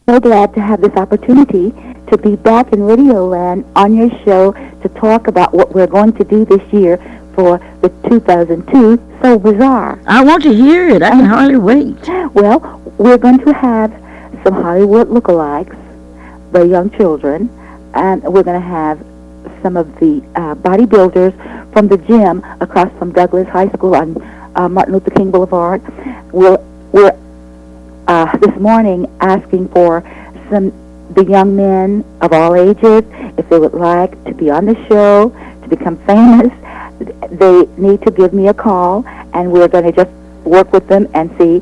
So glad to have this opportunity to be back in Radio Land on your show to talk about what we're going to do this year for the 2002 So Bazaar. I want to hear it. I can hardly wait. Well, we're going to have some Hollywood lookalikes, the young children, and we're going to have some of the bodybuilders from the gym across from Douglas High School on Martin Luther King Boulevard. We're this morning asking for some the young men of all ages if they would like to be on the show to become famous. They need to give me a call, and we're going to just work with them and see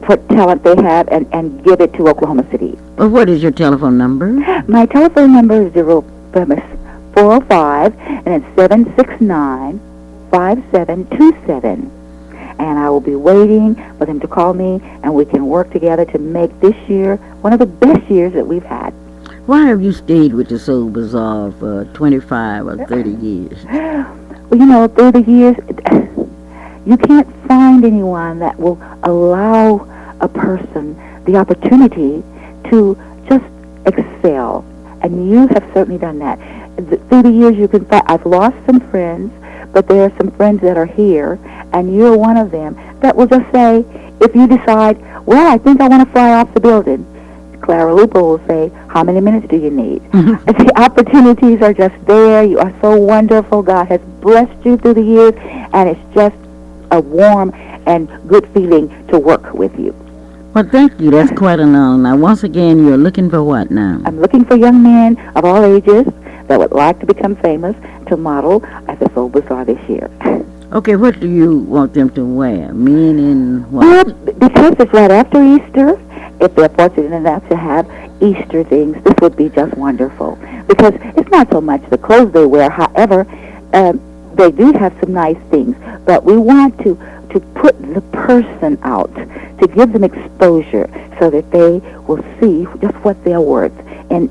what talent they have and give it to Oklahoma City. Well, what is your telephone number? My telephone number is 405, and it's 769-5727. And I will be waiting for them to call me, and we can work together to make this year one of the best years that we've had. Why have you stayed with the Soul Bazaar for 25 or 30 years? Well, through the years, you can't find anyone that will allow a person the opportunity to just excel. And you have certainly done that. Through the years, you can find, I've lost some friends, but there are some friends that are here, and you're one of them, that will just say, if you decide, well, I think I want to fly off the building, Clara Luper will say, how many minutes do you need? The opportunities are just there. You are so wonderful. God has blessed you through the years, and it's just a warm and good feeling to work with you. Well, thank you. That's quite an honor. Now, once again, you're looking for what now? I'm looking for young men of all ages that would like to become famous to model at the Soul Bazaar this year. Okay, what do you want them to wear? Men in what? Well, because it's right after Easter, if they're fortunate enough to have Easter things, this would be just wonderful. Because it's not so much the clothes they wear. However, they do have some nice things. But we want to put the person out, to give them exposure so that they will see just what they're worth in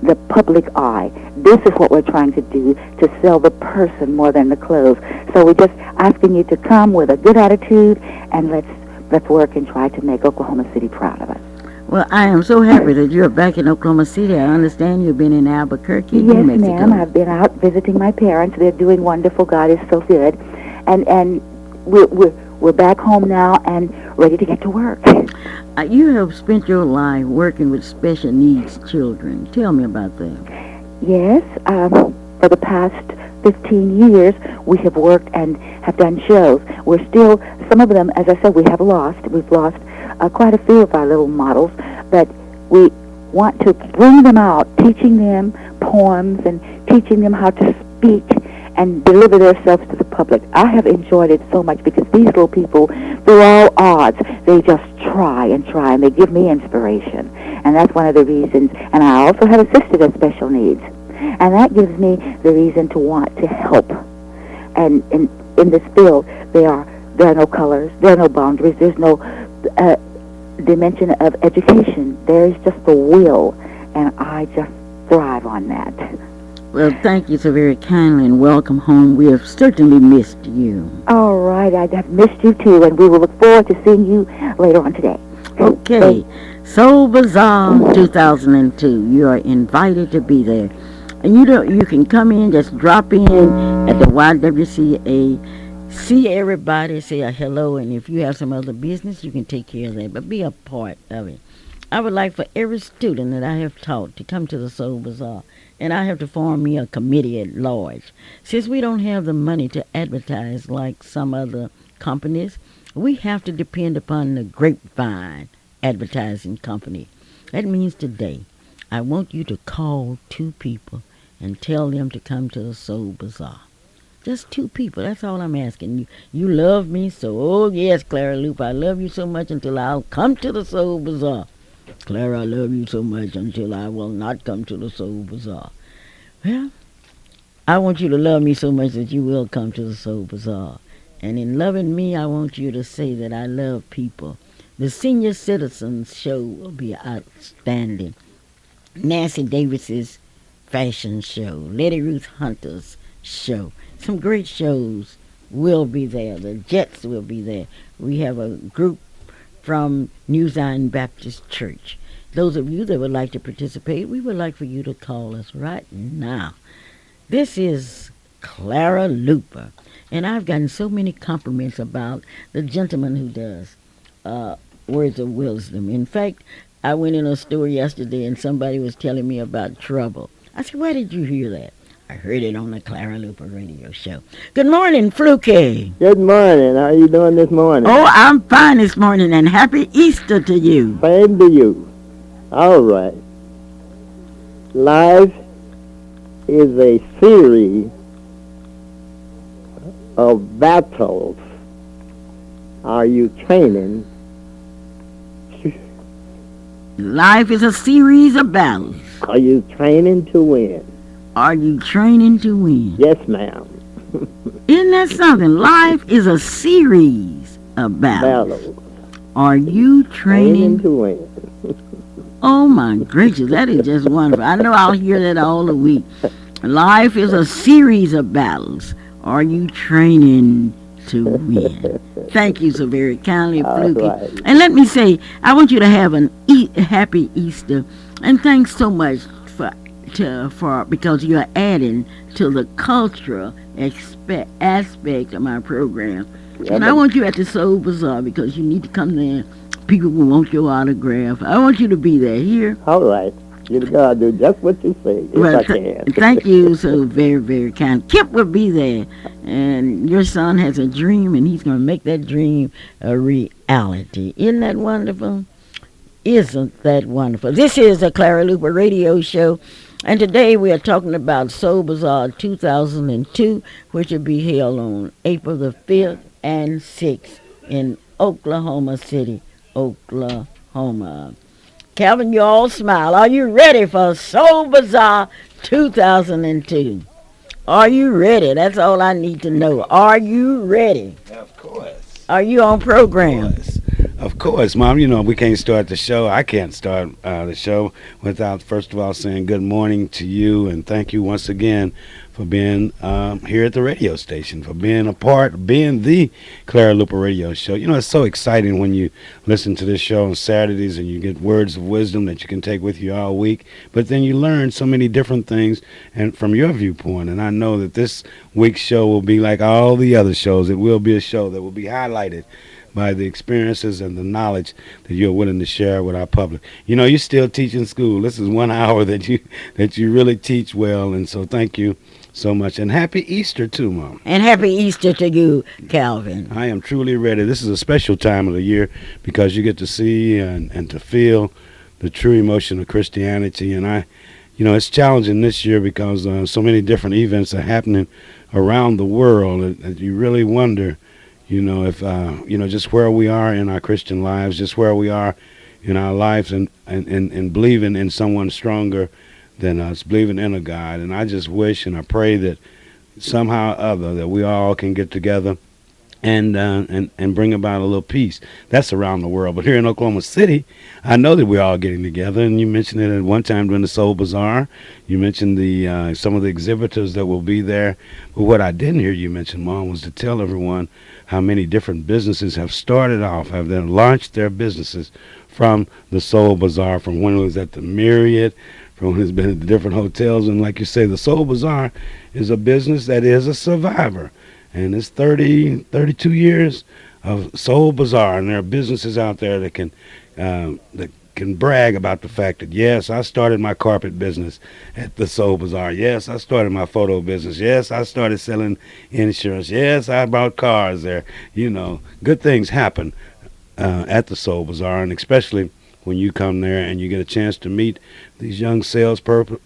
the public eye. This is what we're trying to do, to sell the person more than the clothes. So we're just asking you to come with a good attitude, and let's work and try to make Oklahoma City proud of us. Well, I am so happy that you're back in Oklahoma City. I understand you've been in Albuquerque, New Yes, Mexico. ma'am. I've been out visiting my parents. They're doing wonderful. God is so good. And we're back home now and ready to get to work. You have spent your life working with special needs children. Tell me about that. Yes, for the past 15 years, we have worked and have done shows. We're still, some of them, as I said, we've lost quite a few of our little models, but we want to bring them out, teaching them poems and teaching them how to speak and deliver themselves to the public. I have enjoyed it so much because these little people, through all odds, they just try, and they give me inspiration. And that's one of the reasons. And I also have a sister with special needs. And that gives me the reason to want to help. And in this field, there are no colors, there are no boundaries, there's no dimension of education. There is just the will, and I just thrive on that. Well, thank you so very kindly, and welcome home. We have certainly missed you. All right, I have missed you too, and we will look forward to seeing you later on today. Okay, Soul Bazaar 2002. You are invited to be there. And you can come in, just drop in at the YWCA, see everybody, say a hello, and if you have some other business, you can take care of that, but be a part of it. I would like for every student that I have taught to come to the Soul Bazaar, and I have to form me a committee at large. Since we don't have the money to advertise like some other companies, we have to depend upon the grapevine advertising company. That means today, I want you to call 2 people and tell them to come to the Soul Bazaar. Just 2 people. That's all I'm asking you. You love me so. Oh, yes, Clara Luper. I love you so much until I'll come to the Soul Bazaar. Clara, I love you so much until I will not come to the Soul Bazaar. Well, I want you to love me so much that you will come to the Soul Bazaar. And in loving me, I want you to say that I love people. The Senior Citizens show will be outstanding. Nancy Davis's fashion show. Letty Ruth Hunter's show. Some great shows will be there. The Jets will be there. We have a group from New Zion Baptist Church. Those of you that would like to participate, we would like for you to call us right now. This is Clara Luper, and I've gotten so many compliments about the gentleman who does words of wisdom. In fact, I went in a store yesterday and somebody was telling me about trouble. I said, where did you hear that? I heard it on the Clara Luper radio show. Good morning, Fluky. Good morning. How are you doing this morning? Oh, I'm fine this morning, and happy Easter to you. Same to you. All right. Life is a series of battles. Are you training? Life is a series of battles. Are you training to win? Are you training to win? Yes, ma'am. Isn't that something? Life is a series of battles. Are you training to win? Oh my gracious, that is just wonderful. I know I'll hear that all the week. Life is a series of battles. Are you training to win? Thank you so very kindly, Fluky. Right. And let me say, I want you to have an happy Easter, and thanks so much for because you are adding to the cultural aspect of my program. Yeah, and I want you at the Soul Bazaar because you need to come there. People will want your autograph. I want you to be there. Here. All right. You gotta do just what you say. If I can. Thank you so very, very kind. Kip will be there, and your son has a dream, and he's gonna make that dream a reality. Isn't that wonderful? Isn't that wonderful? This is the Clara Luper radio show, and today we are talking about Soul Bazaar 2002, which will be held on April the 5th and 6th in Oklahoma City, Oklahoma. Calvin, you all smile. Are you ready for Soul Bazaar 2002? Are you ready? That's all I need to know. Are you ready? Of course. Are you on program? Of course, Mom. You know, we can't start the show. I can't start the show without, first of all, saying good morning to you and thank you once again for being here at the radio station, for being the Clara Luper radio show. You know, it's so exciting when you listen to this show on Saturdays and you get words of wisdom that you can take with you all week, but then you learn so many different things and from your viewpoint. And I know that this week's show will be like all the other shows. It will be a show that will be highlighted by the experiences and the knowledge that you're willing to share with our public. You know, you're still teaching school. This is 1 hour that you really teach well, and so thank you so much. And happy Easter too, Mom. And happy Easter to you, Calvin. I am truly ready. This is a special time of the year because you get to see and to feel the true emotion of Christianity. And it's challenging this year because so many different events are happening around the world that you really wonder, if, just where we are in our Christian lives, just where we are in our lives and believing in someone stronger than us, believing in a God. And I just wish and I pray that somehow or other that we all can get together and bring about a little peace. That's around the world. But here in Oklahoma City, I know that we're all getting together. And you mentioned it at one time during the Soul Bazaar. You mentioned some of the exhibitors that will be there. But what I didn't hear you mention, Mom, was to tell everyone how many different businesses have started off, have then launched their businesses from the Soul Bazaar, from when it was at the Marriott, from when it's been at the different hotels. And like you say, the Soul Bazaar is a business that is a survivor. And it's 32 years of Soul Bazaar, and there are businesses out there that can brag about the fact that, yes, I started my carpet business at the Soul Bazaar. Yes, I started my photo business. Yes, I started selling insurance. Yes, I bought cars there. Good things happen at the Soul Bazaar, and especially when you come there and you get a chance to meet these young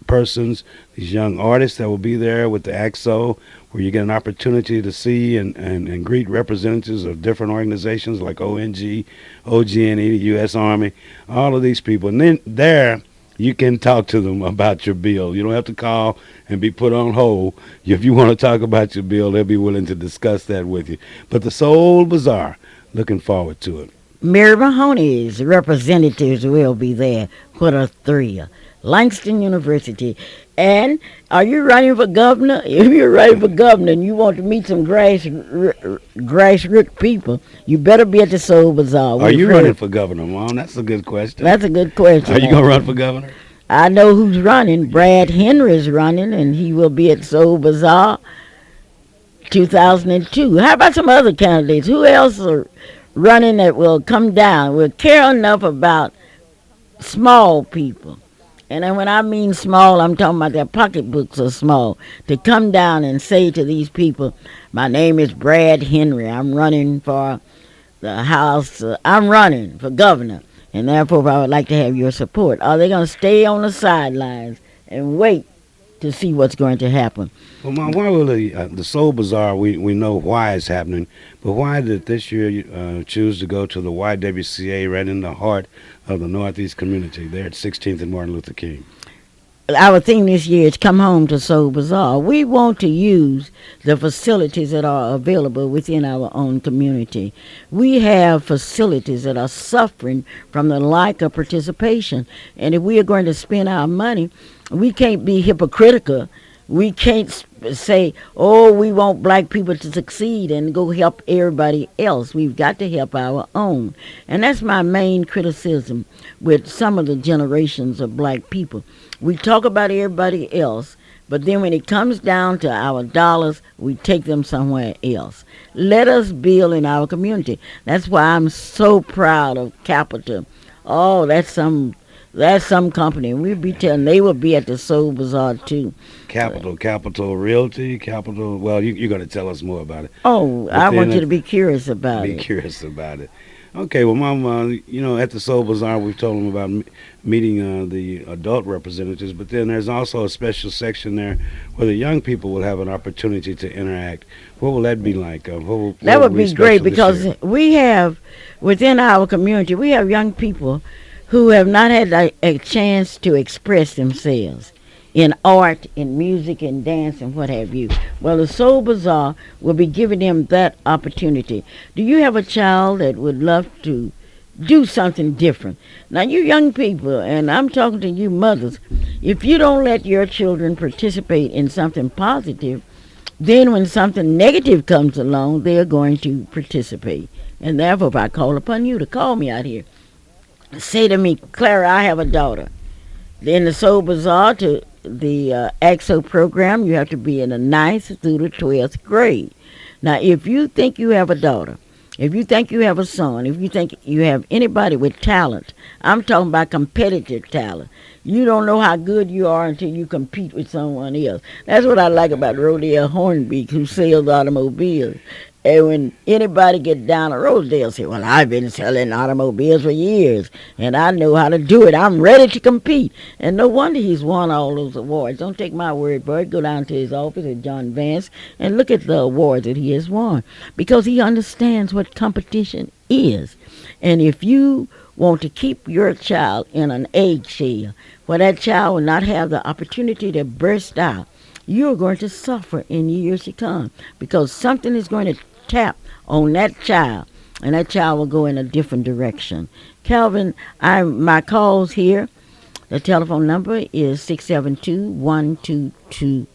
persons, these young artists that will be there with the AXO, where you get an opportunity to see and greet representatives of different organizations like ONG, OG&E, the U.S. Army, all of these people. And then there you can talk to them about your bill. You don't have to call and be put on hold. If you want to talk about your bill, they'll be willing to discuss that with you. But the Soul Bazaar, looking forward to it. Mary Mahoney's representatives will be there. What a thrill. Langston University. And are you running for governor? If you're running for governor and you want to meet some grassroots people, you better be at the Soul Bazaar. Are you running for governor, Mom? That's a good question. That's a good question. Are you going to run for governor? I know who's running. Brad Henry is running, and he will be at Soul Bazaar 2002. How about some other candidates? Who else are running that will come down, will care enough about small people? And then when I mean small, I'm talking about their pocketbooks are small. To come down and say to these people, my name is Brad Henry. I'm running for the House. I'm running for governor. And therefore, I would like to have your support. Are they going to stay on the sidelines and wait to see what's going to happen? Well, Mom, why will the Soul Bazaar, we know why it's happening, but why did this year you choose to go to the YWCA right in the heart of the Northeast community there at 16th and Martin Luther King? Our theme this year is Come Home to Soul Bazaar. We want to use the facilities that are available within our own community. We have facilities that are suffering from the lack of participation. And if we are going to spend our money, we can't be hypocritical. We can't say, oh, we want black people to succeed and go help everybody else. We've got to help our own. And that's my main criticism with some of the generations of black people. We talk about everybody else, but then when it comes down to our dollars, we take them somewhere else. Let us build in our community. That's why I'm so proud of Capital. Oh, that's some company. We'll be telling they will be at the Soul Bazaar too. Capital Realty, Capital. Well, you're going to tell us more about it. Oh, I want you to be curious about it. Be curious about it. Okay, well, Mom, at the Soul Bazaar, we've told them about meeting the adult representatives, but then there's also a special section there where the young people will have an opportunity to interact. What will that be like? That would be great because we have, within our community, we have young people who have not had a chance to express themselves in art, in music, in dance, and what have you. Well, the Soul Bazaar will be giving them that opportunity. Do you have a child that would love to do something different? Now, you young people, and I'm talking to you mothers, if you don't let your children participate in something positive, then when something negative comes along, they're going to participate. And therefore, if I call upon you to call me out here, say to me, Clara, I have a daughter. In the Soul Bazaar, to the AXO program, you have to be in the 9th through the 12th grade. Now, if you think you have a daughter, if you think you have a son, if you think you have anybody with talent, I'm talking about competitive talent. You don't know how good you are until you compete with someone else. That's what I like about Rodale Hornbeak, who sells automobiles. And when anybody gets down the road, they'll say, well, I've been selling automobiles for years, and I know how to do it. I'm ready to compete. And no wonder he's won all those awards. Don't take my word for it. Go down to his office at John Vance and look at the awards that he has won, because he understands what competition is. And if you want to keep your child in an eggshell, where that child will not have the opportunity to burst out, you're going to suffer in years to come, because something is going to tap on that child, and that child will go in a different direction. Calvin, my calls here, the telephone number is 672-1220.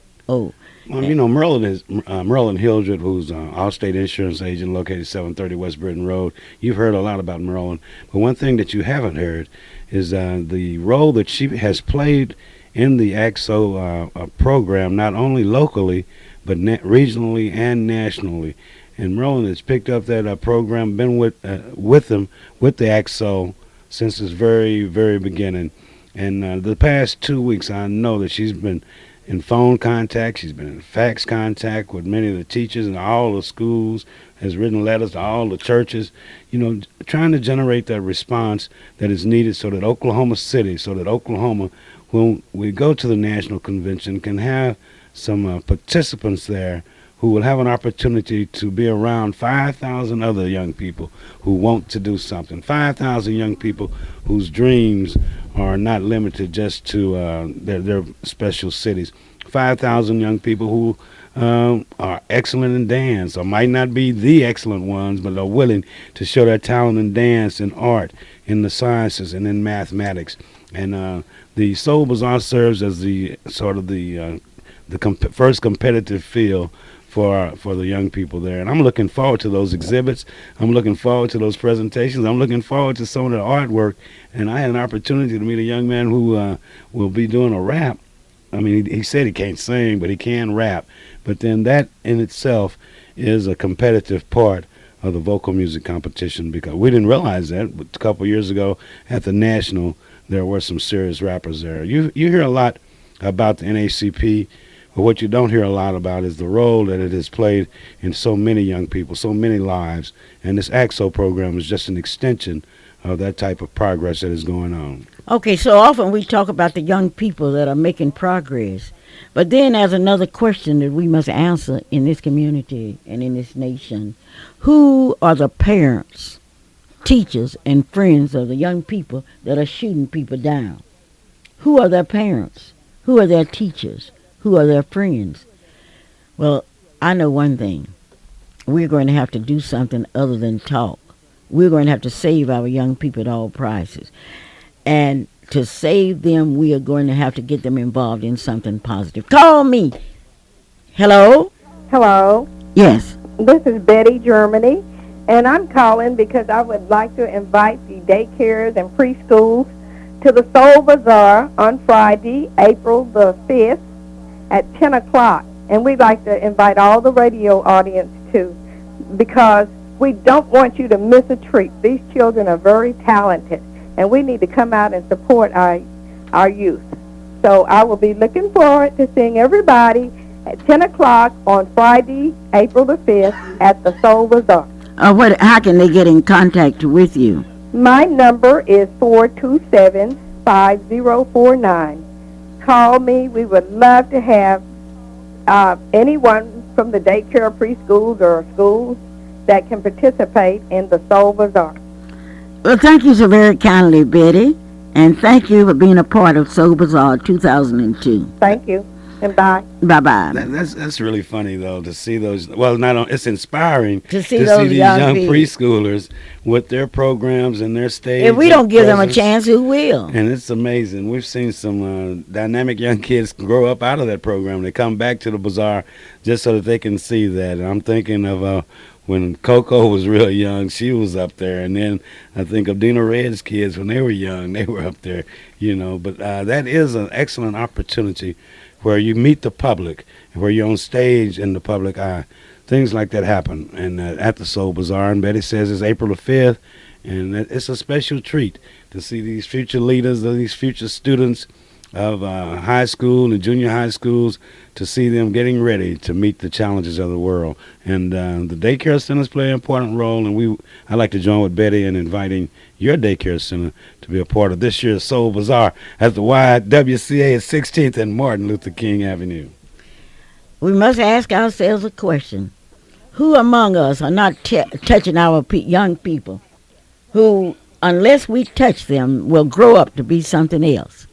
Merlin Hildred, who's an Allstate insurance agent located 730 West Britain Road. You've heard a lot about Merlin, but one thing that you haven't heard is the role that she has played in the AXO program, not only locally, but regionally and nationally. And Merlin has picked up that program, been with them, with the AXO, since its very, very beginning. And the past 2 weeks, I know that she's been in phone contact, she's been in fax contact with many of the teachers in all the schools, has written letters to all the churches, trying to generate that response that is needed so that Oklahoma, when we go to the national convention, can have some participants there who will have an opportunity to be around 5,000 other young people who want to do something. 5,000 young people whose dreams are not limited just to their special cities. 5,000 young people who are excellent in dance, or might not be the excellent ones, but are willing to show their talent in dance and art in the sciences and in mathematics. And the Soul Bazaar serves as the sort of the first competitive field for the young people there. And I'm looking forward to those exhibits. I'm looking forward to those presentations. I'm looking forward to some of the artwork. And I had an opportunity to meet a young man who will be doing a rap. I mean, he said he can't sing, but he can rap. But then that in itself is a competitive part of the vocal music competition, because we didn't realize that. But a couple of years ago at the National, there were some serious rappers there. You hear a lot about the NACP, but what you don't hear a lot about is the role that it has played in so many young people, so many lives. And this AXO program is just an extension of that type of progress that is going on. Okay, so often we talk about the young people that are making progress. But then there's another question that we must answer in this community and in this nation. Who are the parents, teachers, and friends of the young people that are shooting people down? Who are their parents? Who are their teachers? Who are their friends? Well, I know one thing. We're going to have to do something other than talk. We're going to have to save our young people at all prices. And to save them, we are going to have to get them involved in something positive. Call me. Hello? Hello, Yes. this is Betty, Germany, and I'm calling because I would like to invite the daycares and preschools to the Soul Bazaar on Friday, April the 5th at 10 o'clock. And we'd like to invite all the radio audience too, because we don't want you to miss a treat. These children are very talented, and we need to come out and support our youth. So I will be looking forward to seeing everybody at 10 o'clock on Friday, April the 5th at the Soul Bazaar. How can they get in contact with you? My number is 427-5049. Call me. We would love to have anyone from the daycare, preschools, or schools that can participate in the Soul Bazaar. Well, thank you so very kindly, Betty. And thank you for being a part of Soul Bazaar 2002. Thank you, and bye. Bye-bye. That's really funny, though, to see those. Well, it's inspiring To see these those young people. preschoolers with their programs and their stage. If we don't give them a presence. chance, who will? And it's amazing. We've seen some dynamic young kids grow up out of that program. They come back to the bazaar just so that they can see that. And I'm thinking of when Coco was real young, she was up there. And then I think of Dina Red's kids when they were young, they were up there, But that is an excellent opportunity where you meet the public, where you're on stage in the public eye. Things like that happen and at the Soul Bazaar. And Betty says it's April the 5th, and it's a special treat to see these future leaders, these future students of high school and junior high schools, to see them getting ready to meet the challenges of the world. And the daycare centers play an important role, and I'd like to join with Betty in inviting your daycare center to be a part of this year's Soul Bazaar at the YWCA at 16th and Martin Luther King Avenue. We must ask ourselves a question. Who among us are not touching our young people who, unless we touch them, will grow up to be something else?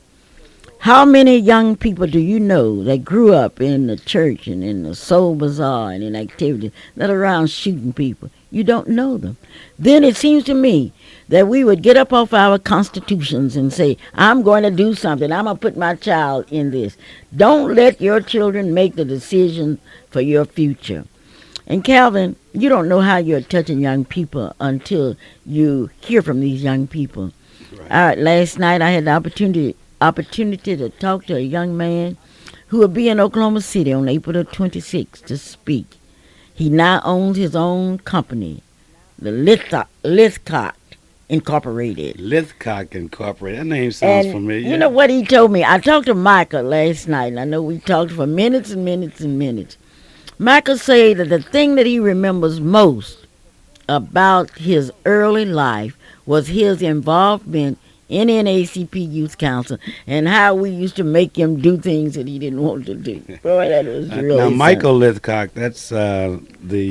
How many young people do you know that grew up in the church and in the Soul Bazaar and in activities that are around shooting people? You don't know them. Then it seems to me that we would get up off our constitutions and say, I'm going to do something. I'm going to put my child in this. Don't let your children make the decision for your future. And Calvin, you don't know how you're touching young people until you hear from these young people. Right. Last night I had the opportunity to talk to a young man who will be in Oklahoma City on April the 26th to speak. He now owns his own company, the Lithcock Incorporated. Lithcock Incorporated. That name sounds familiar. You know what he told me? I talked to Michael last night, and I know we talked for minutes and minutes and minutes. Michael said that the thing that he remembers most about his early life was his involvement in NACP Youth Council and how we used to make him do things that he didn't want to do. Boy, that was really Now, Michael Lithcock, that's the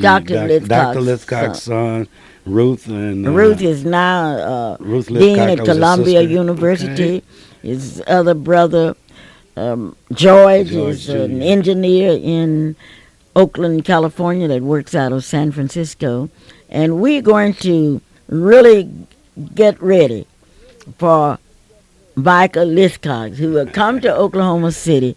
Dr. Lithcock's son, Ruth. And Ruth is now Ruth dean Lithcock, at Columbia University. Okay. His other brother, George, is an engineer in Oakland, California, that works out of San Francisco. And we're going to really get ready for Micah Liscox, who will come to Oklahoma City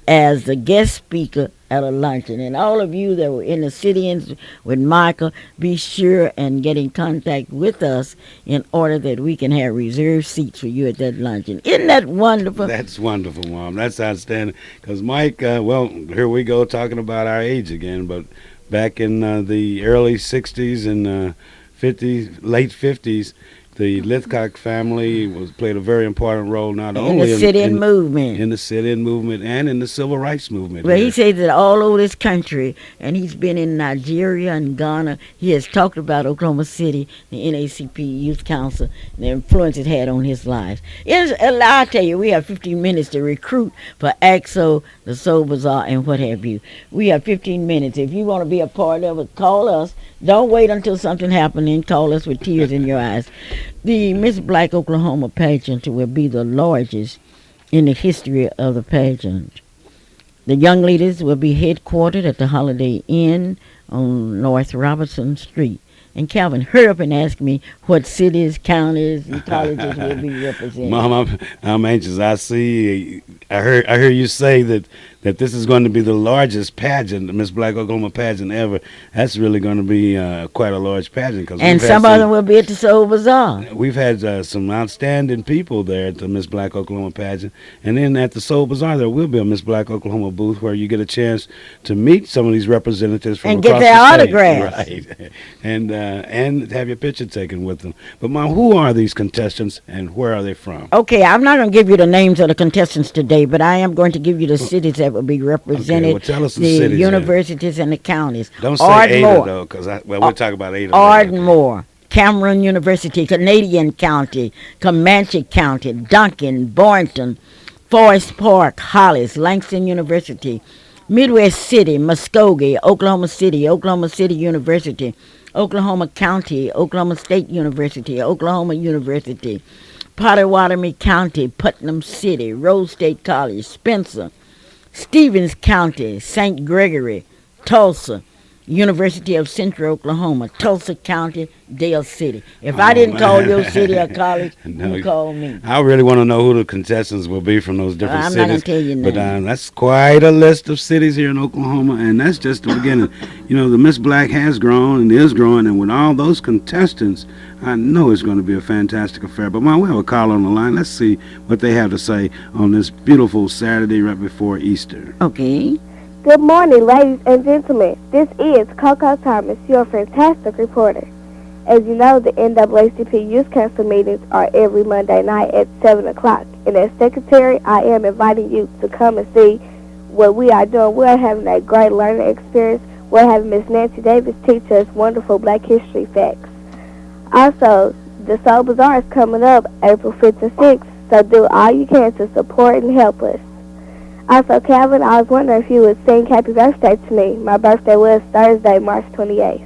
as the guest speaker at a luncheon. And all of you that were in the sit-ins with Micah, be sure and get in contact with us in order that we can have reserved seats for you at that luncheon. Isn't that wonderful? That's wonderful, Mom. That's outstanding. Because Mike, well, here we go talking about our age again, but back in the early 60s and 50s, late 50s, the Lithcock family played a very important role not only in the sit-in movement. In the sit-in movement and in the civil rights movement. Well, he says that all over this country, and he's been in Nigeria and Ghana. He has talked about Oklahoma City, the NACP Youth Council, and the influence it had on his life. I'll tell you, we have 15 minutes to recruit for AXO, the Soul Bazaar, and what have you. We have 15 minutes. If you want to be a part of it, call us. Don't wait until something happens and call us with tears in your eyes. The Miss Black Oklahoma pageant will be the largest in the history of the pageant. The young ladies will be headquartered at the Holiday Inn on North Robertson Street. And Calvin, hurry up and ask me what cities, counties, and colleges will be represented. Mom, I'm anxious. I hear you say that this is going to be the largest pageant, the Miss Black Oklahoma pageant ever. That's really going to be quite a large pageant. And some of them will be at the Soul Bazaar. We've had some outstanding people there at the Miss Black Oklahoma pageant. And then at the Soul Bazaar, there will be a Miss Black Oklahoma booth where you get a chance to meet some of these representatives from and across get their the autographs. state. Right. And have your picture taken with them. But, Mom, who are these contestants and where are they from? Okay, I'm not going to give you the names of the contestants today, but I am going to give you the cities that will be represented. Okay, well, tell us the cities, universities and the counties. Don't say Ada, though, because we'll talk about Ada. Ardmore, Cameron University, Canadian County, Comanche County, Duncan, Boynton, Forest Park, Hollis, Langston University, Midwest City, Muskogee, Oklahoma City University, Oklahoma County, Oklahoma State University, Oklahoma University, Pottawatomie County, Putnam City, Rose State College, Spencer, Stevens County, St. Gregory, Tulsa, University of Central Oklahoma, Tulsa County, Dale City. If I didn't call your city or college, you call me. I really want to know who the contestants will be from those different cities. I'm not going to tell you now. But that's quite a list of cities here in Oklahoma, and that's just the beginning. You know, the Miss Black has grown and is growing, and with all those contestants, I know it's going to be a fantastic affair. But, Mom, we have a caller on the line. Let's see what they have to say on this beautiful Saturday right before Easter. Okay. Good morning, ladies and gentlemen. This is Coco Thomas, your fantastic reporter. As you know, the NAACP Youth Council meetings are every Monday night at 7 o'clock. And as secretary, I am inviting you to come and see what we are doing. We are having a great learning experience. We're having Miss Nancy Davis teach us wonderful Black history facts. Also, the Soul Bazaar is coming up April 5th and 6th, so do all you can to support and help us. Also, Calvin, I was wondering if you would sing happy birthday to me. My birthday was Thursday, March 28th.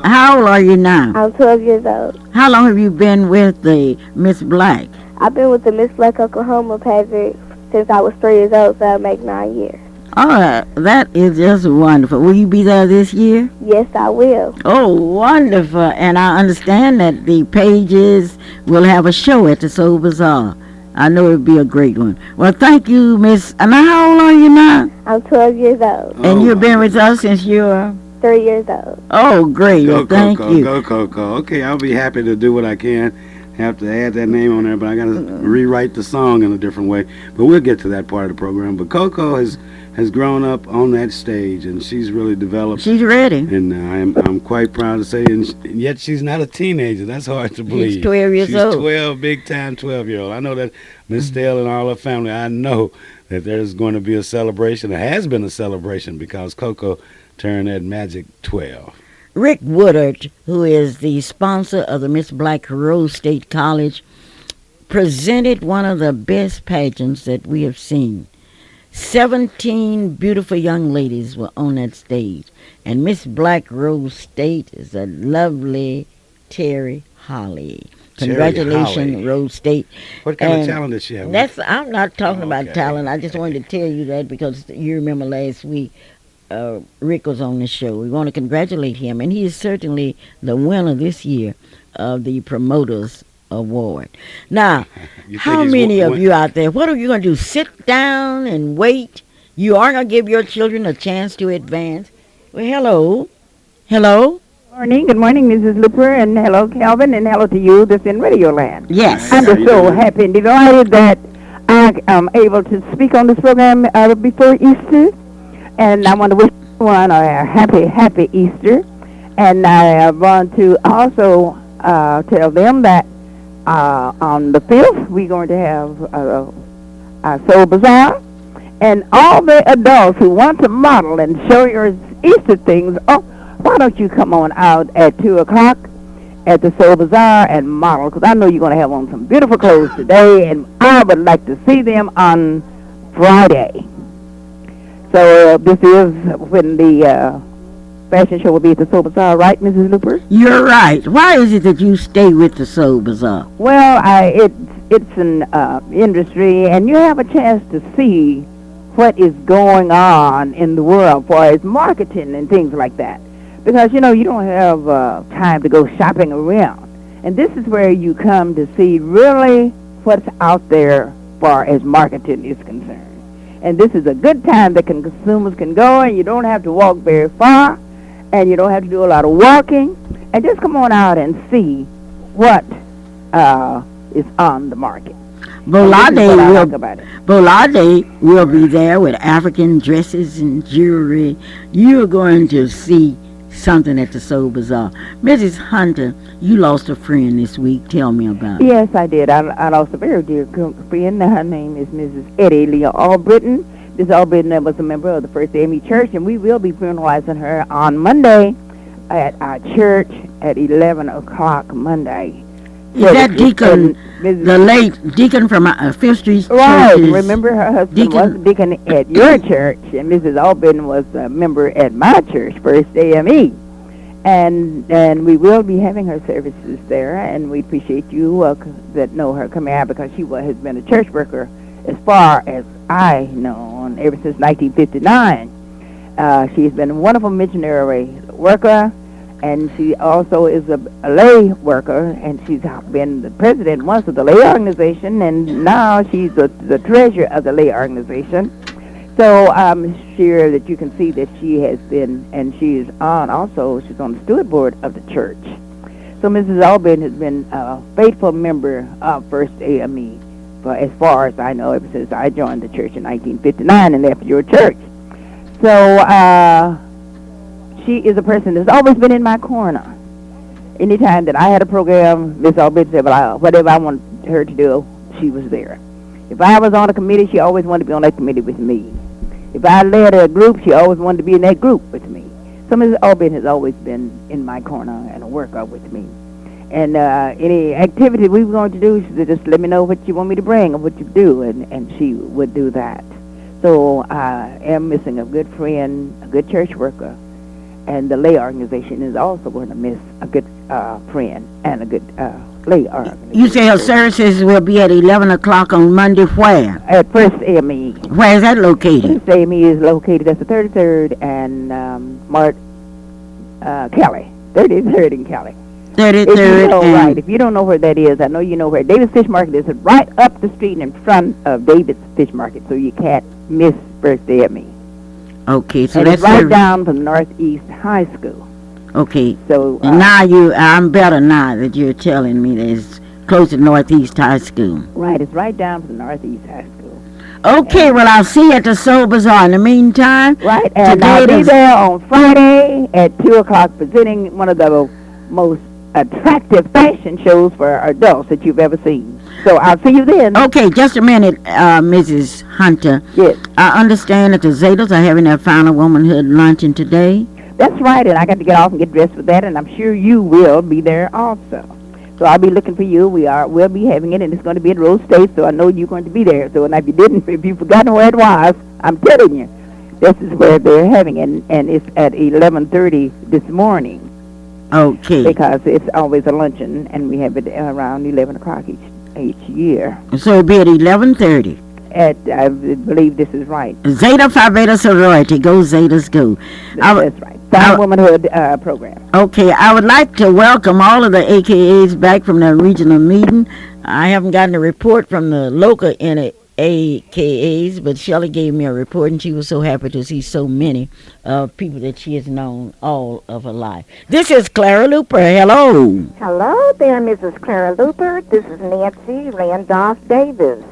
How old are you now? I'm 12 years old. How long have you been with the Miss Black? I've been with the Miss Black Oklahoma pageant since I was 3 years old, so I'll make 9 years. All right, that is just wonderful. Will you be there this year? Yes, I will. Oh, wonderful. And I understand that the Pages will have a show at the Soul Bazaar. I know it'll be a great one. Well, thank you, Miss. And how old are you now? I'm 12 years old. And you've been with us since you were? 3 years old. Oh, great. Go, Well, thank Coco, you. Go, Coco. Okay, I'll be happy to do what I can. Have to add that name on there, but I got to rewrite the song in a different way. But we'll get to that part of the program. But Coco has grown up on that stage, and she's really developed. She's ready. And I'm quite proud to say, and yet she's not a teenager. That's hard to believe. She's 12 years old. She's 12, big-time 12-year-old. I know that Miss Stell and all her family, I know that there's going to be a celebration. There has been a celebration because Coco turned that magic 12. Rick Woodard, who is the sponsor of the Miss Black Rose State College, presented one of the best pageants that we have seen. 17 beautiful young ladies were on that stage. And Miss Black Rose State is a lovely Terry Holly. Congratulations, Holly. Rose State. What kind of talent does she have? I'm not talking about Okay. talent. I just wanted to tell you that because you remember last week Rick was on the show. We want to congratulate him, and he is certainly the winner this year of the promoters award. Now, You think how he's many of win- you out there, what are you going to do? Sit down and wait? You aren't going to give your children a chance to advance? Well, hello. Hello? Morning. Good morning, Mrs. Luper, and hello, Calvin, and hello to you that's in Radio Land. Yes. I'm How just you so doing? happy and delighted that I am able to speak on this program before Easter, and I want to wish everyone a happy Easter, and I want to also tell them that on the 5th we're going to have a Soul Bazaar, and all the adults who want to model and show your Easter things, why don't you come on out at 2 o'clock at the Soul Bazaar and model? Because I know you're going to have on some beautiful clothes today, and I would like to see them on Friday. So this is when the fashion show will be at the Soul Bazaar, right, Mrs. Luper? You're right. Why is it that you stay with the Soul Bazaar? Well, it's an industry, and you have a chance to see what is going on in the world for its marketing and things like that. Because, you don't have time to go shopping around. And this is where you come to see really what's out there far as marketing is concerned. And this is a good time that consumers can go, and you don't have to walk very far, and you don't have to do a lot of walking. And just come on out and see what is on the market. Bolade will be there with African dresses and jewelry. You're going to see something at the Soul Bazaar. Mrs. Hunter, you lost a friend this week. Tell me about it. Yes, I did. I lost a very dear friend. Her name is Mrs. Eddie Leah Albritton. This Albritton was a member of the First AME Church, and we will be funeralizing her on Monday at our church at 11 o'clock Monday. Is that Deacon, the late Deacon from Fifth Street Right. Church? Remember, her husband was a deacon at your church, and Mrs. Albritton was a member at my church, First AME. And we will be having her services there, and we appreciate you that know her coming out, because she has been a church worker as far as I know, ever since 1959. She's been a wonderful missionary worker, and she also is a lay worker, and she's been the president once of the lay organization, and now she's the treasurer of the lay organization. So I'm sure that you can see that she has been, and she's on the steward board of the church. So Mrs. Albritton has been a faithful member of First AME for as far as I know, ever since I joined the church in 1959 and left your church. So she is a person that's always been in my corner. Anytime that I had a program, Miss Albritton said, well, whatever I wanted her to do, she was there. If I was on a committee, she always wanted to be on that committee with me. If I led a group, she always wanted to be in that group with me. So Mrs. Albritton has always been in my corner and a worker with me. And any activity we were going to do, she said, just let me know what you want me to bring or what you do, and she would do that. So I am missing a good friend, a good church worker, and the lay organization is also going to miss a good friend and a good lay organization. You say her services will be at 11 o'clock on Monday where? At First AME. Where is that located? First AME is located at the 33rd and Kelly. 33rd and Kelly. 33rd If you don't know where that is, I know you know where David's Fish Market is. Right up the street in front of David's Fish Market, so you can't miss First AME. Okay, so and that's it's right down from Northeast High School. Okay. So and now I'm better now that you're telling me that it's close to Northeast High School. Right, it's right down from Northeast High School. Okay, well, I'll see you at the Soul Bazaar. In the meantime, right, and I'll be there on Friday at 2 o'clock presenting one of the most attractive fashion shows for adults that you've ever seen. So I'll see you then. Okay, just a minute, Mrs. Hunter. Yes. I understand that the Zetas are having their final womanhood luncheon today. That's right, and I got to get off and get dressed for that, and I'm sure you will be there also. So I'll be looking for you. We'll be having it, and it's going to be at Rose State, so I know you're going to be there. So and if you've forgotten where it was, I'm telling you, this is where they're having it, and it's at 11:30 this morning. Okay. Because it's always a luncheon, and we have it around 11 o'clock each year. So it'll be at 11:30. I believe this is right. Zeta Phi Beta Sorority. Go Zetas, go. That's right. Found Womanhood program. Okay, I would like to welcome all of the AKAs back from the regional meeting. I haven't gotten a report from the local AKAs, but Shelley gave me a report, and she was so happy to see so many people that she has known all of her life. This is Clara Luper. Hello. Hello there, Mrs. Clara Luper. This is Nancy Randolph Davis.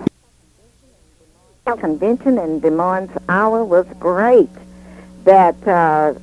The convention in Des Moines, Iowa was great. That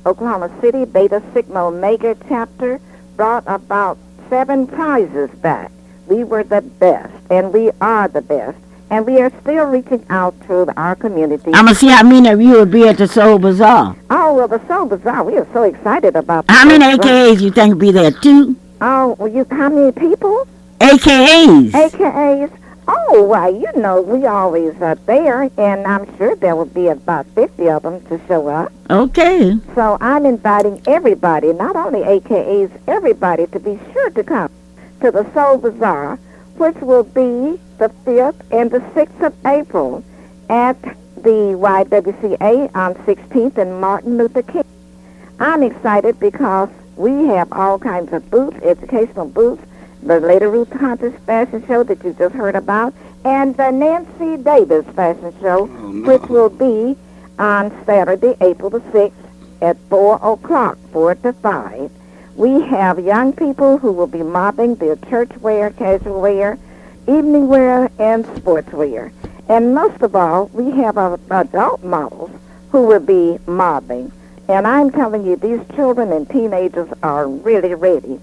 Oklahoma City Beta Sigma Omega chapter brought about 7 prizes back. We were the best, and we are the best, and we are still reaching out to our community. I'm going to see how many of you will be at the Soul Bazaar. Oh, well, the Soul Bazaar, we are so excited about that. How many AKAs you think will be there? 2? Oh, well, how many people? AKAs. AKAs. Oh, well, you know, we always are there, and I'm sure there will be about 50 of them to show up. Okay. So I'm inviting everybody, not only AKAs, everybody to be sure to come to the Soul Bazaar, which will be the 5th and the 6th of April at the YWCA on 16th and Martin Luther King. I'm excited because we have all kinds of booths, educational booths, the Lady Ruth Hunter's fashion show that you just heard about, and the Nancy Davis fashion show, which will be on Saturday, April the 6th at 4 o'clock, 4 to 5. We have young people who will be mobbing their church wear, casual wear, evening wear, and sports wear. And most of all, we have adult models who will be mobbing. And I'm telling you, these children and teenagers are really ready.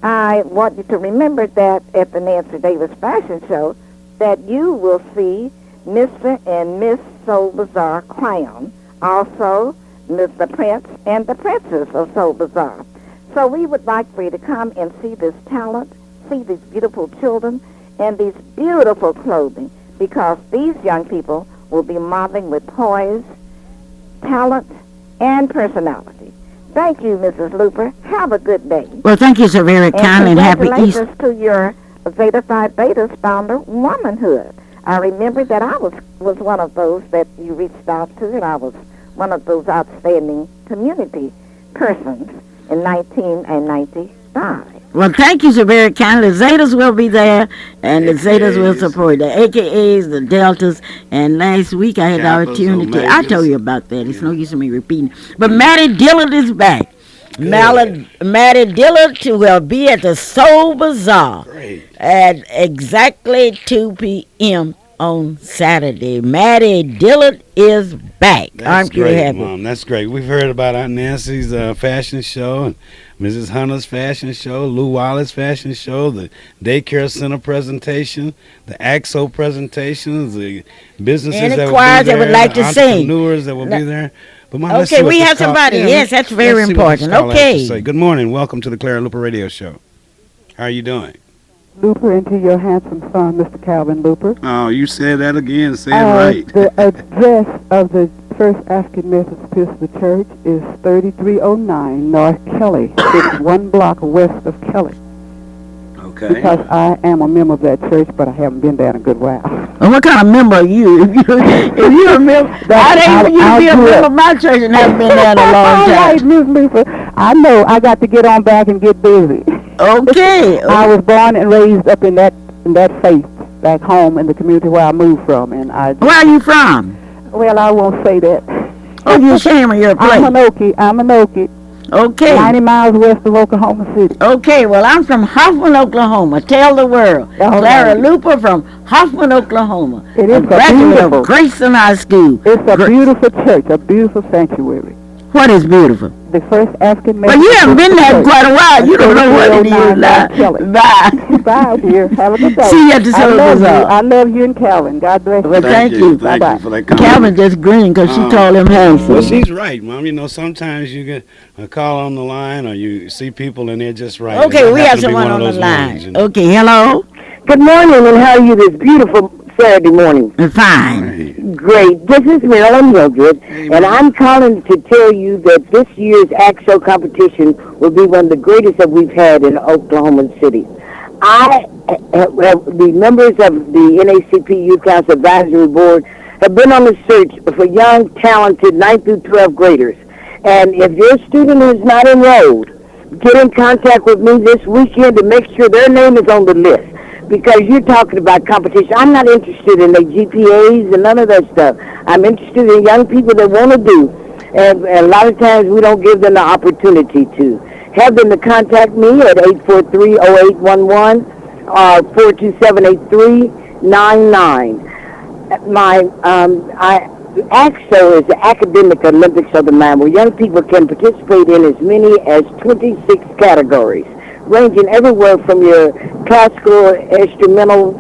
I want you to remember that at the Nancy Davis Fashion Show that you will see Mr. and Miss Soul Bazaar Clown, also Mr. Prince and the Princess of Soul Bazaar. So we would like for you to come and see this talent, see these beautiful children, and these beautiful clothing, because these young people will be modeling with poise, talent, and personality. Thank you, Mrs. Luper. Have a good day. Well, thank you so very kindly, and happy Easter. Congratulations to your Zeta Phi Beta's founder, Womanhood. I remember that I was one of those that you reached out to, and I was one of those outstanding community persons in 1995. Well, thank you so very kindly. The Zetas will be there, and the Zetas will support the AKAs, the Deltas, and last week I had the opportunity. I told you about that. It's no use in me repeating. But Maddie Dillard is back. Maddie Dillard will be at the Soul Bazaar at exactly 2 p.m. on Saturday. Maddie Dillard is back. Aren't you happy? Mom, that's great. We've heard about Aunt Nancy's fashion show, and Mrs. Hunter's fashion show, Lou Wallace's fashion show, the daycare center presentation, the AXO presentations, the businesses and the that choirs will be there, that would like the to sing. entrepreneurs that will be there. But Mom, okay, we have somebody. Yes, that's very important. Okay. Good morning. Welcome to the Clara Luper Radio Show. How are you doing? Luper, and to your handsome son, Mr. Calvin Luper. Oh, you said that again. Say it right. The address of the First African Methodist Episcopal Church is 3309 North Kelly. It's 1 block west of Kelly. Okay. Because I am a member of that church, but I haven't been there in a good while. Well, what kind of member are you? If you're a member, I ain't you be a member of my church and haven't been there in a long time. All right, Miss Luper. I know I got to get on back and get busy. Okay. I was born and raised up in that faith back home in the community where I moved from, and Where are you from? Well, I won't say that. Oh, you're ashamed of your place. I'm an Okie. Okay. 90 miles west of Oklahoma City. Okay, well, I'm from Hoffman, Oklahoma. Tell the world. Clara Luper from Hoffman, Oklahoma. It is a graduate beautiful. of Grayson High School. It's a beautiful church, a beautiful sanctuary. What is beautiful? The First African Well, you haven't been there quite a while. You don't know what it is now. Bye. Bye, dear. Have a good day. See you at the Soul Bazaar. I love you and Calvin. God bless you. Well, thank you. Thank you for that comment. Calvin just grinned because she called him handsome. Well, she's right, Mom. You know, sometimes you get a call on the line or you see people and they're just right. Okay, we have someone on the line. Mornings, you know? Okay, hello. Good morning, and how are you this beautiful Saturday morning? Fine. Great. This is Marilyn Mildred, and I'm calling to tell you that this year's AXO competition will be one of the greatest that we've had in Oklahoma City. The members of the NACP Youth Council Advisory Board have been on the search for young, talented 9th through 12th graders. And if your student is not enrolled, get in contact with me this weekend to make sure their name is on the list. Because you're talking about competition. I'm not interested in the GPAs and none of that stuff. I'm interested in young people that want to do. And a lot of times we don't give them the opportunity to. Have them to contact me at 843-0811 or 427-8399. AXO is the Academic Olympics of the Mind, where young people can participate in as many as 26 categories, ranging everywhere from your classical instrumentals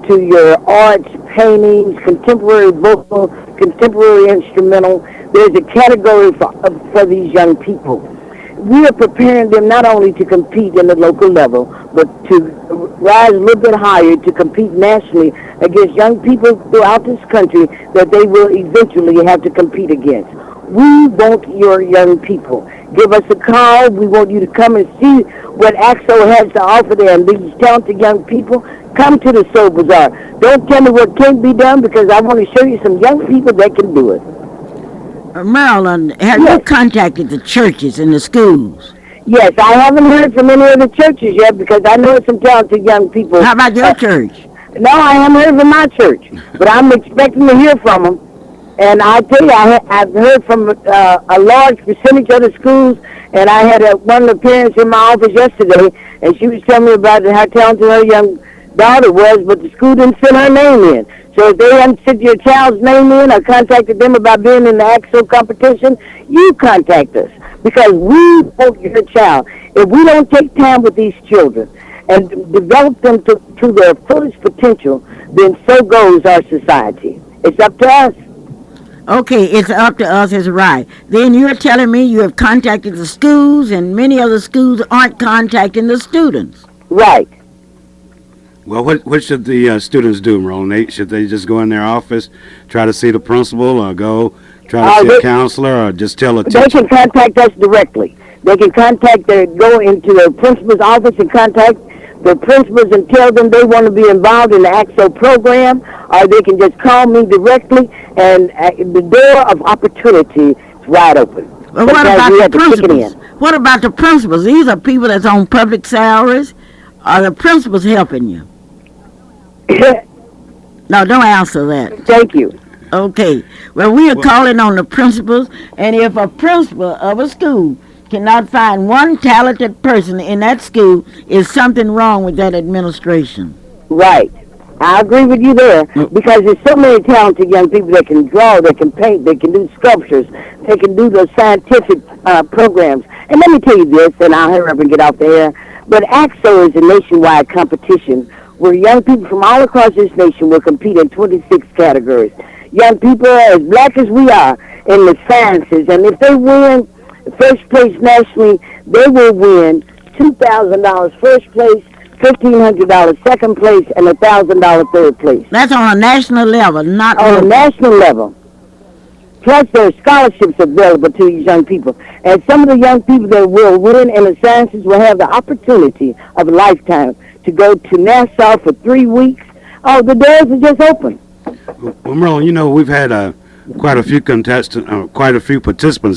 to your arts, paintings, contemporary vocal, contemporary instrumental. There's a category for these young people. We are preparing them not only to compete in the local level, but to rise a little bit higher to compete nationally against young people throughout this country that they will eventually have to compete against. We want your young people. Give us a call. We want you to come and see what AXO has to offer there. And these talented young people, come to the Soul Bazaar. Don't tell me what can't be done, because I want to show you some young people that can do it. Marilyn, have you contacted the churches and the schools? Yes, I haven't heard from any of the churches yet, because I know some talented young people. How about your church? No, I haven't heard from my church, but I'm expecting to hear from them. And I tell you, I've heard from a large percentage of the schools, and I had one of the parents in my office yesterday, and she was telling me about how talented her young daughter was, but the school didn't send her name in. So if they haven't sent your child's name in or contacted them about being in the AXO competition, you contact us, because we want your child. If we don't take time with these children and develop them to their fullest potential, then so goes our society. It's up to us. Okay, it's up to us is right. Then you're telling me you have contacted the schools, and many of the schools aren't contacting the students. Right. Well, what should the students do, Roland? Should they just go in their office, try to see the principal, or go try to see a counselor, or just tell a teacher? They can contact us directly. They can go into the principal's office and contact the principals and tell them they want to be involved in the AXO program, or they can just call me directly, and the door of opportunity is wide open. Well, what about the principals? What about the principals? These are people that's on public salaries. Are the principals helping you? No, don't answer that. Thank you. Okay. Well, we are calling on the principals, and if a principal of a school cannot find one talented person in that school, is something wrong with that administration. Right. I agree with you there, because there's so many talented young people that can draw, they can paint, they can do sculptures, they can do those scientific programs. And let me tell you this, and I'll hurry up and get off the air, but AXO is a nationwide competition where young people from all across this nation will compete in 26 categories. Young people as black as we are in the sciences, and if they win first place nationally, they will win $2,000 first place, $1,500 second place, and $1,000 third place. That's on a national level, not on a national level. Plus, there are scholarships available to these young people. And some of the young people that will win in the sciences will have the opportunity of a lifetime to go to Nassau for 3 weeks. Oh, the doors are just open. Well, Merlin, we've had quite a few participants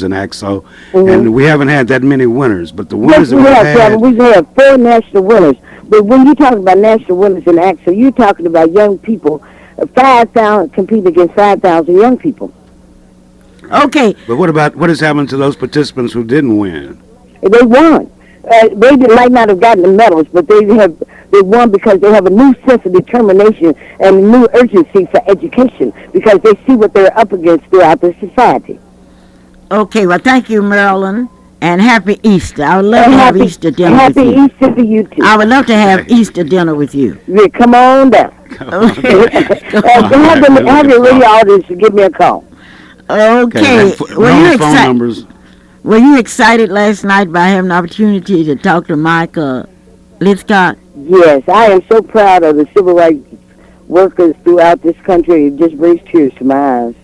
in AXO, and we haven't had that many winners. But the winners we've had 4 national winners. But when you're talking about national winners in AXO, you're talking about young people, 5,000 competing against 5,000 young people. Okay. But what has happened to those participants who didn't win? They won. They might not have gotten the medals, but they won because they have a new sense of determination and a new urgency for education, because they see what they're up against throughout the society. Okay, well, thank you, Marilyn, and happy Easter. I would love to have Easter dinner with you. Happy Easter to you, too. I would love to have Easter dinner with you. Yeah, come on down. Have your radio audience to give me a call. Okay. Were you excited last night by having the opportunity to talk to Mike Lithcott? Yes, I am so proud of the civil rights workers throughout this country. It just brings tears to my eyes.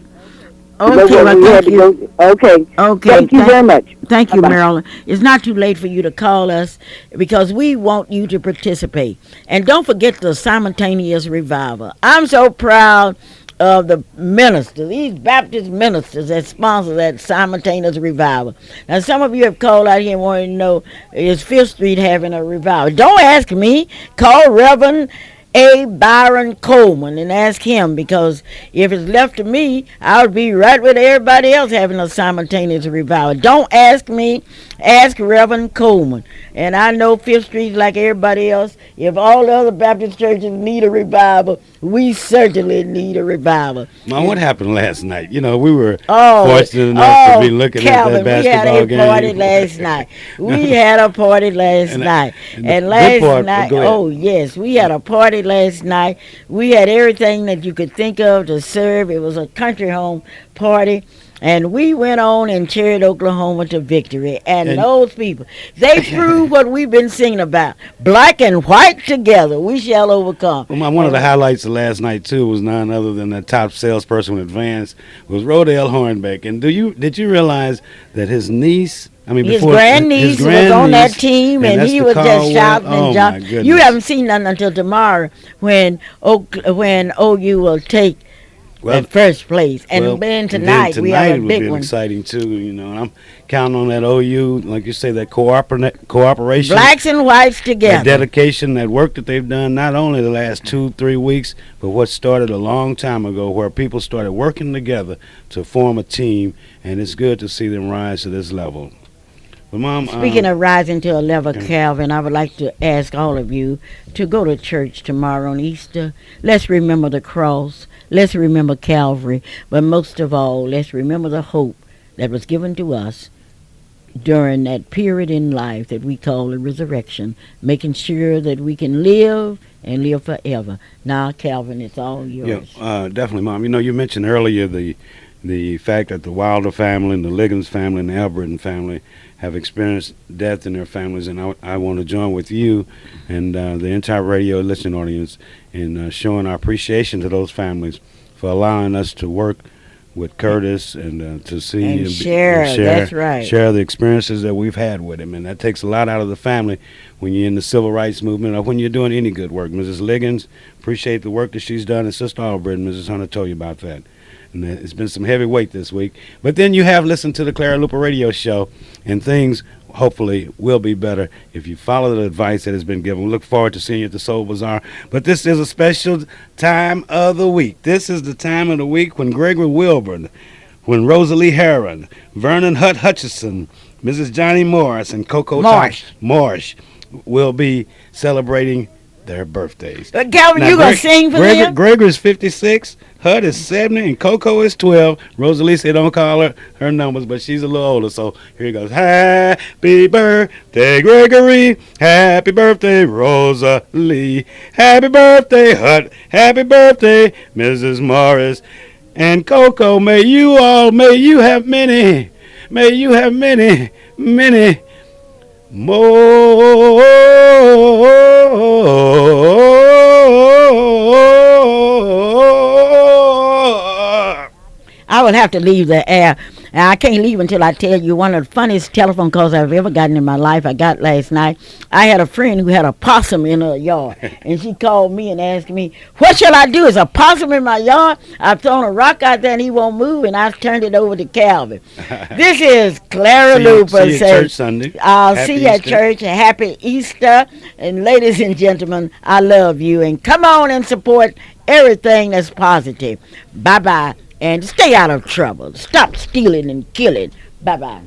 Okay, well, thank you. Okay. Thank you very much. Thank you, Marilyn. It's not too late for you to call us, because we want you to participate. And don't forget the simultaneous revival. I'm so proud of the ministers, these Baptist ministers that sponsor that simultaneous revival. Now, some of you have called out here and wanted to know, is Fifth Street having a revival? Don't ask me. Call Reverend A. Byron Coleman and ask him, because if it's left to me, I would be right with everybody else having a simultaneous revival. Don't ask me, ask Reverend Coleman. And I know Fifth Street like everybody else. If all the other Baptist churches need a revival, we certainly need a revival. Mom, what happened last night? You know, we were fortunate enough to be looking Calvin, at that basketball game. We had a party last night. We had a party last night. And last night, oh yes, we had a party last night. We had everything that you could think of to serve. It was a country home party. And we went on and cheered Oklahoma to victory. And those people, they proved what we've been singing about. Black and white together, we shall overcome. Well, one of the highlights of last night, too, was none other than the top salesperson in advance, was Rodale Hornbeck. And did you realize that his niece... his grandniece was on that team, and he was just shouting and jumping. You haven't seen nothing until tomorrow when OU will take at first place. And then tonight we have a big one. Exciting too, you know. And I'm counting on that OU, like you say, that cooperation. Blacks and whites together. That dedication, that work that they've done, not only the last 2-3 weeks, but what started a long time ago, where people started working together to form a team, and it's good to see them rise to this level. But Mom, speaking of rising to a level, Calvin, I would like to ask all of you to go to church tomorrow on Easter. Let's remember the cross. Let's remember Calvary. But most of all, let's remember the hope that was given to us during that period in life that we call the resurrection, making sure that we can live and live forever. Now, Calvin, it's all yours. Yeah, definitely, Mom. You know, you mentioned earlier the fact that the Wilder family and the Liggins family and the Albritton family have experienced death in their families, and I want to join with you and the entire radio listening audience in showing our appreciation to those families for allowing us to work with Curtis and to see and share. That's right. Share the experiences that we've had with him, and that takes a lot out of the family when you're in the civil rights movement or when you're doing any good work. Mrs. Liggins, appreciate the work that she's done, and Sister Albritton, Mrs. Hunter told you about that. And it's been some heavy weight this week. But then you have listened to the Clara Luper radio show, and things hopefully will be better if you follow the advice that has been given. We look forward to seeing you at the Soul Bazaar. But this is a special time of the week. This is the time of the week when Gregory Wilburn, when Rosalie Heron, Vernon Hutchison, Mrs. Johnny Morris, and Coco Marsh will be celebrating their birthdays. Calvin, you going to sing for them? Gregory's 56, Hut is 70, and Coco is 12. Rosalie said don't call her numbers, but she's a little older, so here it goes. Happy birthday, Gregory. Happy birthday, Rosalie. Happy birthday, Hut. Happy birthday, Mrs. Morris. And Coco, may you have many more. I would have to leave the air. And I can't leave until I tell you one of the funniest telephone calls I've ever gotten in my life. I got last night. I had a friend who had a possum in her yard, and she called me and asked me, "What shall I do? Is a possum in my yard? I've thrown a rock out there and he won't move," and I turned it over to Calvin. This is Clara Luper. See you at church Sunday. I'll see you at church. Happy Easter. And ladies and gentlemen, I love you. And come on and support everything that's positive. Bye-bye. And stay out of trouble. Stop stealing and killing. Bye-bye.